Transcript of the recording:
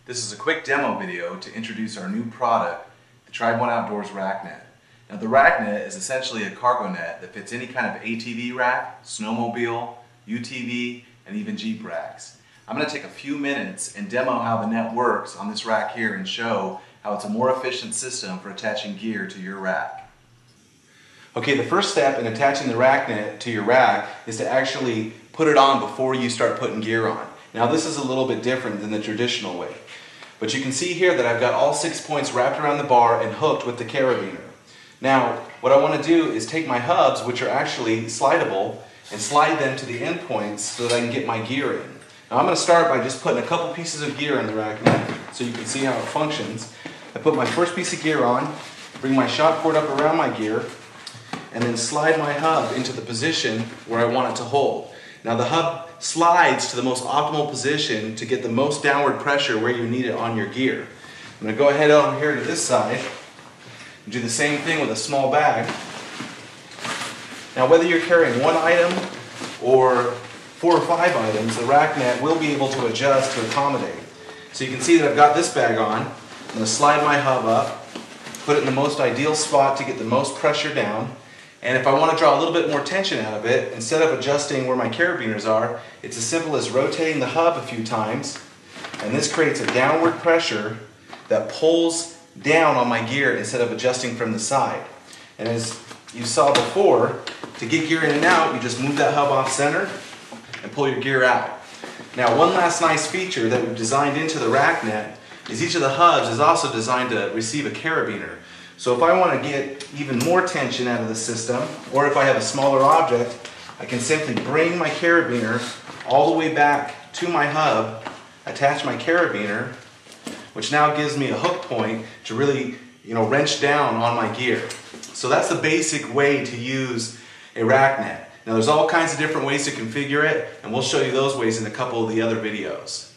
This is a quick demo video to introduce our new product, the Tribe One Outdoors RackNet. Now the RackNet is essentially a cargo net that fits any kind of ATV rack, snowmobile, UTV, and even Jeep racks. I'm going to take a few minutes and demo how the net works on this rack here and show how it's a more efficient system for attaching gear to your rack. Okay, the first step in attaching the RackNet to your rack is to actually put it on before you start putting gear on. Now this is a little bit different than the traditional way. But you can see here that I've got all 6 points wrapped around the bar and hooked with the carabiner. Now, what I want to do is take my hubs, which are actually slidable, and slide them to the end points so that I can get my gear in. Now I'm going to start by just putting a couple pieces of gear in the RackNet so you can see how it functions. I put my first piece of gear on, bring my shot cord up around my gear, and then slide my hub into the position where I want it to hold. Now the hub slides to the most optimal position to get the most downward pressure where you need it on your gear. I'm going to go ahead over here to this side and do the same thing with a small bag. Now whether you're carrying one item or 4 or 5 items, the RackNet will be able to adjust to accommodate. So you can see that I've got this bag on. I'm going to slide my hub up, put it in the most ideal spot to get the most pressure down. And if I want to draw a little bit more tension out of it, instead of adjusting where my carabiners are, it's as simple as rotating the hub a few times, and this creates a downward pressure that pulls down on my gear instead of adjusting from the side. And as you saw before, to get gear in and out, you just move that hub off center and pull your gear out. Now one last nice feature that we've designed into the RackNet is each of the hubs is also designed to receive a carabiner. So if I want to get even more tension out of the system, or if I have a smaller object, I can simply bring my carabiner all the way back to my hub, attach my carabiner, which now gives me a hook point to really, wrench down on my gear. So that's the basic way to use a RackNet. Now there's all kinds of different ways to configure it, and we'll show you those ways in a couple of the other videos.